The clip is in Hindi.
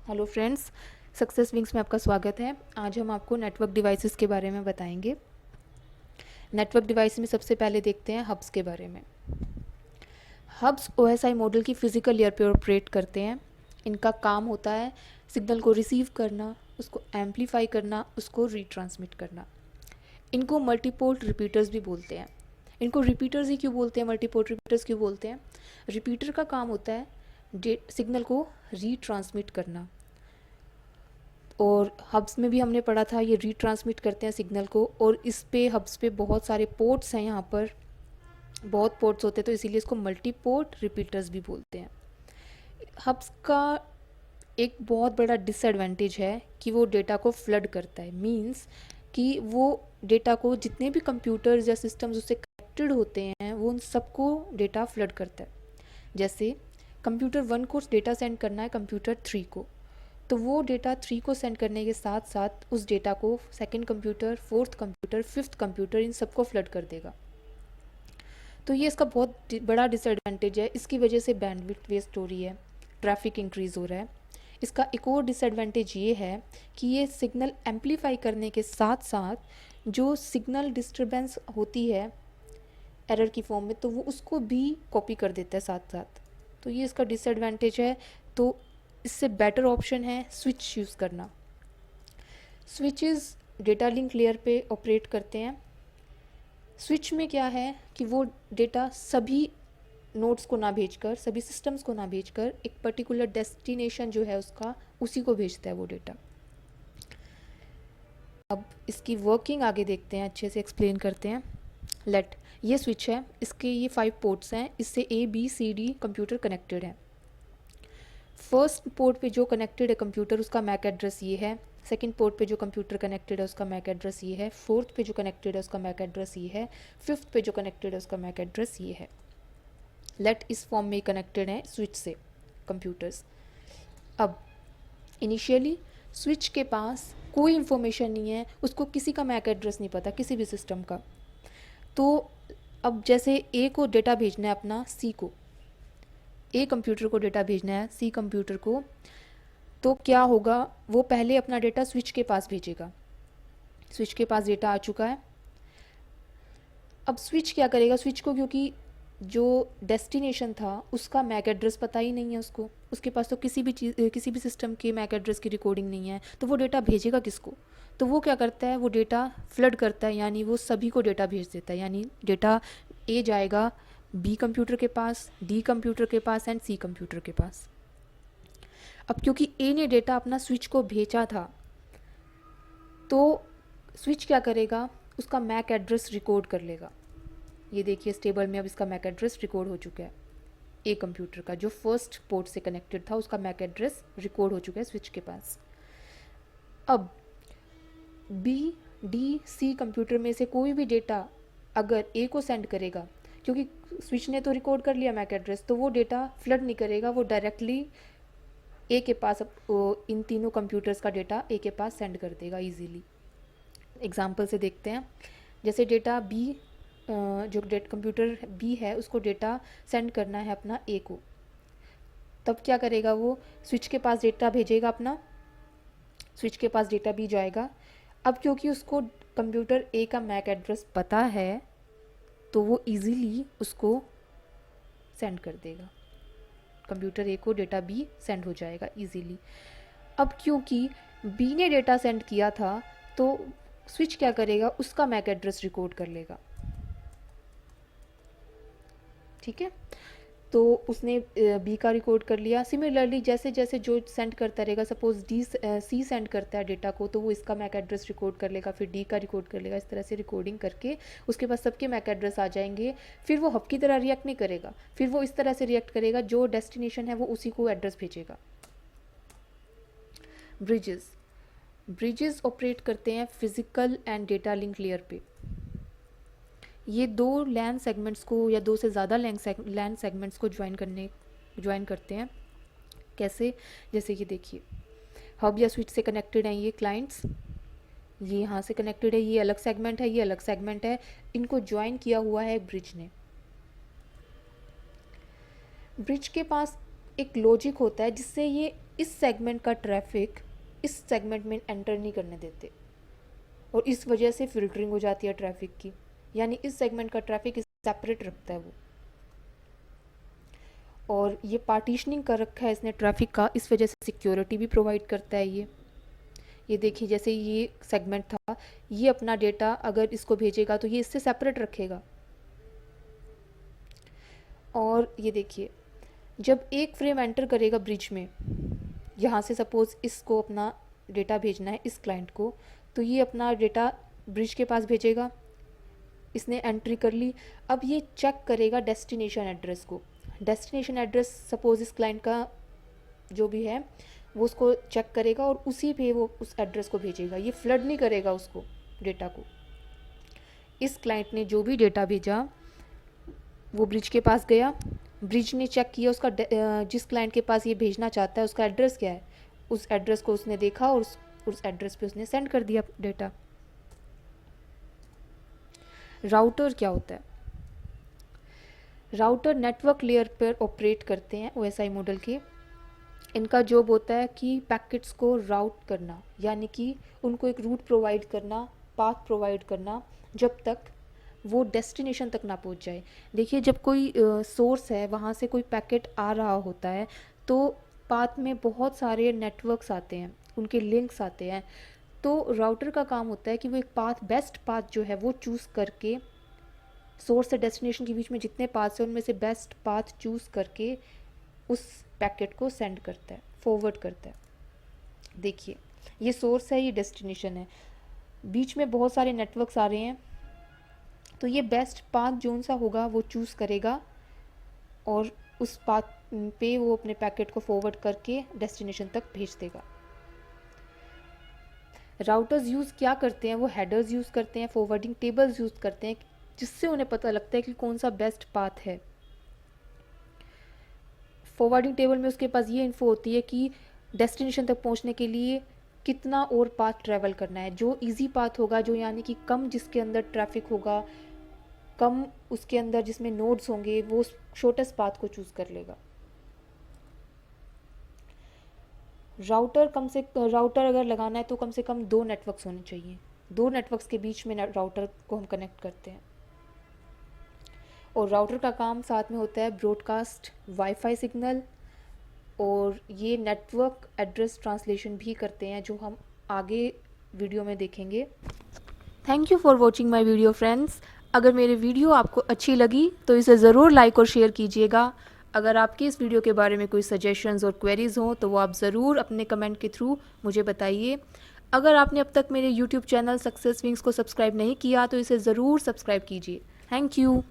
हेलो फ्रेंड्स, सक्सेस विंग्स में आपका स्वागत है। आज हम आपको नेटवर्क डिवाइसेस के बारे में बताएंगे। नेटवर्क डिवाइस में सबसे पहले देखते हैं हब्स के बारे में। हब्स ओएसआई मॉडल की फ़िज़िकल लेयर पे ऑपरेट करते हैं। इनका काम होता है सिग्नल को रिसीव करना, उसको एम्पलीफाई करना, उसको रीट्रांसमिट करना। इनको मल्टीपोर्ट रिपीटर्स भी बोलते हैं। इनको रिपीटर्स ही क्यों बोलते हैं, मल्टीपोर्ट रिपीटर्स क्यों बोलते हैं? रिपीटर का काम होता है सिग्नल को रीट्रांसमिट करना। और हब्स में भी हमने पढ़ा था ये रीट्रांसमिट करते हैं सिग्नल को, और इस पे हब्स पे बहुत सारे पोर्ट्स हैं, यहाँ पर बहुत पोर्ट्स होते हैं, तो इसीलिए इसको मल्टी पोर्ट रिपीटर्स भी बोलते हैं। हब्स का एक बहुत बड़ा डिसएडवांटेज है कि वो डेटा को फ्लड करता है। मींस कि वो डेटा को, जितने भी कंप्यूटर्स या सिस्टम्स उससे कनेक्टेड होते हैं, वो उन सबको डेटा फ्लड करता है। जैसे कंप्यूटर 1 को डेटा सेंड करना है कंप्यूटर 3 को, तो वो डेटा 3 को सेंड करने के साथ साथ उस डेटा को second computer, fourth computer, fifth computer, इन सबको फ्लड कर देगा। तो ये इसका बहुत बड़ा डिसएडवांटेज है। इसकी वजह से बैंडविड्थ वेस्ट हो रही है, ट्रैफिक इंक्रीज़ हो रहा है। इसका एक और डिसएडवांटेज ये है कि ये सिग्नल एम्पलीफाई करने के साथ साथ जो सिग्नल डिस्टरबेंस होती है एरर की फॉर्म में, तो वो उसको भी कॉपी कर देता है साथ साथ। तो ये इसका डिसएडवांटेज है। तो इससे बेटर ऑप्शन है स्विच यूज़ करना। स्विचेस डेटा लिंक लेयर पे ऑपरेट करते हैं। स्विच में क्या है कि वो डेटा सभी नोड्स को ना भेजकर, सभी सिस्टम्स को ना भेजकर, एक पर्टिकुलर डेस्टिनेशन जो है उसका, उसी को भेजता है वो डेटा। अब इसकी वर्किंग आगे देखते हैं, अच्छे से एक्सप्लेन करते हैं। लेट ये स्विच है, इसके ये 5 पोर्ट्स हैं, इससे ABCD कंप्यूटर कनेक्टेड है। फर्स्ट पोर्ट पे जो कनेक्टेड है कंप्यूटर, उसका मैक एड्रेस ये है। सेकंड पोर्ट पे जो कंप्यूटर कनेक्टेड है उसका मैक एड्रेस ये है। फोर्थ पे जो कनेक्टेड है उसका मैक एड्रेस ये है। फिफ्थ पे जो कनेक्टेड है उसका मैक एड्रेस ये है। लेट इस फॉर्म में कनेक्टेड है स्विच से कंप्यूटर्स। अब इनिशियली स्विच के पास कोई इन्फॉर्मेशन नहीं है, उसको किसी का मैक एड्रेस नहीं पता, किसी भी सिस्टम का। तो अब जैसे ए को डेटा भेजना है अपना सी को, ए कंप्यूटर को डेटा भेजना है सी कंप्यूटर को, तो क्या होगा, वो पहले अपना डेटा स्विच के पास भेजेगा। स्विच के पास डेटा आ चुका है। अब स्विच क्या करेगा, स्विच को क्योंकि जो डेस्टिनेशन था उसका मैक एड्रेस पता ही नहीं है उसको, उसके पास तो किसी भी चीज़, किसी भी सिस्टम के मैक एड्रेस की रिकॉर्डिंग नहीं है, तो वो डेटा भेजेगा किसको? तो वो क्या करता है, वो डेटा फ्लड करता है, यानी वो सभी को डेटा भेज देता है। यानी डेटा ए जाएगा बी कंप्यूटर के पास, डी कंप्यूटर के पास एंड सी कंप्यूटर के पास। अब क्योंकि ए ने डेटा अपना स्विच को भेजा था, तो स्विच क्या करेगा, उसका मैक एड्रेस रिकॉर्ड कर लेगा। ये देखिए इस टेबल में अब इसका मैक एड्रेस रिकॉर्ड हो चुका है। ए कंप्यूटर का जो फर्स्ट पोर्ट से कनेक्टेड था उसका मैक एड्रेस रिकॉर्ड हो चुका है स्विच के पास। अब बी डी सी कंप्यूटर में से कोई भी डेटा अगर ए को सेंड करेगा, क्योंकि स्विच ने तो रिकॉर्ड कर लिया मैक एड्रेस, तो वो डेटा फ्लड नहीं करेगा, वो डायरेक्टली ए के पास, इन तीनों कंप्यूटर्स का डेटा ए के पास सेंड कर देगा इजीली। एग्जांपल से देखते हैं। जैसे डेटा बी, जो कंप्यूटर बी है उसको डेटा सेंड करना है अपना ए को, तब क्या करेगा, वो स्विच के पास डेटा भेजेगा अपना, स्विच के पास डेटा बी जाएगा। अब क्योंकि उसको कंप्यूटर ए का मैक एड्रेस पता है, तो वो इजीली उसको सेंड कर देगा, कंप्यूटर ए को डेटा बी सेंड हो जाएगा इजीली। अब क्योंकि बी ने डेटा सेंड किया था, तो स्विच क्या करेगा, उसका मैक एड्रेस रिकॉर्ड कर लेगा। ठीक है, तो उसने बी का रिकॉर्ड कर लिया। सिमिलरली जैसे जैसे जो सेंड करता रहेगा, सपोज डी सी सेंड करता है डेटा को, तो वो इसका मैक एड्रेस रिकॉर्ड कर लेगा, फिर डी का रिकॉर्ड कर लेगा। इस तरह से रिकॉर्डिंग करके उसके पास सबके मैक एड्रेस आ जाएंगे। फिर वो हब की तरह रिएक्ट नहीं करेगा, फिर वो इस तरह से रिएक्ट करेगा, जो डेस्टिनेशन है वो उसी को एड्रेस भेजेगा। ब्रिजेस, ब्रिजेस ऑपरेट करते हैं physical and data link layer पे। ये दो लैन सेगमेंट्स को या दो से ज़्यादा लैन सेगमेंट्स को ज्वाइन करते हैं। कैसे? जैसे ये देखिए, हब या स्विच से कनेक्टेड हैं ये क्लाइंट्स, ये यहाँ से कनेक्टेड है, ये अलग सेगमेंट है, ये अलग सेगमेंट है, इनको ज्वाइन किया हुआ है ब्रिज ने। ब्रिज के पास एक लॉजिक होता है जिससे ये इस सेगमेंट का ट्रैफिक इस सेगमेंट में एंटर नहीं करने देते और इस वजह से फिल्टरिंग हो जाती है ट्रैफिक की, यानी इस सेगमेंट का ट्रैफिक सेपरेट रखता है वो। और ये पार्टीशनिंग कर रखा है इसने ट्रैफिक का, इस वजह से सिक्योरिटी भी प्रोवाइड करता है ये देखिए जैसे ये सेगमेंट था, ये अपना डेटा अगर इसको भेजेगा तो ये इससे सेपरेट रखेगा। और ये देखिए जब एक फ्रेम एंटर करेगा ब्रिज में, यहाँ से सपोज़ इसको अपना डेटा भेजना है इस क्लाइंट को, तो ये अपना डेटा ब्रिज के पास भेजेगा, इसने एंट्री कर ली। अब ये चेक करेगा डेस्टिनेशन एड्रेस को, डेस्टिनेशन एड्रेस सपोज़ इस क्लाइंट का जो भी है वो उसको चेक करेगा और उसी पे वो उस एड्रेस को भेजेगा, ये फ्लड नहीं करेगा उसको डेटा को। इस क्लाइंट ने जो भी डेटा भेजा वो ब्रिज के पास गया, ब्रिज ने चेक किया उसका जिस क्लाइंट के पास ये भेजना चाहता है उसका एड्रेस क्या है, उस एड्रेस को उसने देखा और उस एड्रेस पे उसने सेंड कर दिया डेटा। राउटर क्या होता है? राउटर नेटवर्क लेयर पर ऑपरेट करते हैं OSI मॉडल के। इनका जॉब होता है कि पैकेट्स को राउट करना, यानी कि उनको एक रूट प्रोवाइड करना, पाथ प्रोवाइड करना, जब तक वो डेस्टिनेशन तक ना पहुंच जाए। देखिए जब कोई सोर्स है वहाँ से कोई पैकेट आ रहा होता है तो पाथ में बहुत सारे नेटवर्क्स आते हैं, उनके लिंक्स आते हैं, तो राउटर का काम होता है कि वो एक पाथ, बेस्ट पाथ जो है वो चूज़ करके, सोर्स से डेस्टिनेशन के बीच में जितने पाथ्स हैं उनमें से बेस्ट पाथ चूज़ करके उस पैकेट को सेंड करता है, फॉरवर्ड करता है। देखिए ये सोर्स है, ये डेस्टिनेशन है, बीच में बहुत सारे नेटवर्क्स आ रहे हैं, तो ये बेस्ट पाथ जोन सा होगा वो चूज़ करेगा और उस पाथ पे वो अपने पैकेट को फॉरवर्ड करके डेस्टिनेशन तक भेज देगा। राउटर्स यूज़ क्या करते हैं? वो हेडर्स यूज़ करते हैं, फॉरवर्डिंग टेबल्स यूज़ करते हैं, जिससे उन्हें पता लगता है कि कौन सा बेस्ट पाथ है। फॉरवर्डिंग टेबल में उसके पास ये इन्फो होती है कि डेस्टिनेशन तक पहुंचने के लिए कितना और पाथ ट्रैवल करना है। जो इजी पाथ होगा, जो यानी कि कम जिसके अंदर ट्रैफिक होगा, कम उसके अंदर जिसमें नोड्स होंगे, वो शॉर्टेस्ट पाथ को चूज़ कर लेगा। राउटर अगर लगाना है तो कम से कम 2 नेटवर्क्स होने चाहिए, 2 नेटवर्क्स के बीच में राउटर को हम कनेक्ट करते हैं। और राउटर का काम साथ में होता है ब्रॉडकास्ट वाईफाई सिग्नल, और ये नेटवर्क एड्रेस ट्रांसलेशन भी करते हैं, जो हम आगे वीडियो में देखेंगे। Thank you for watching my video friends. अगर मेरी वीडियो आपको अच्छी लगी तो इसे ज़रूर लाइक और शेयर कीजिएगा। अगर आपके इस वीडियो के बारे में कोई सजेशंस और क्वेरीज़ हों तो वो आप ज़रूर अपने कमेंट के थ्रू मुझे बताइए। अगर आपने अब तक मेरे YouTube चैनल सक्सेस विंग्स को सब्सक्राइब नहीं किया तो इसे ज़रूर सब्सक्राइब कीजिए। Thank you.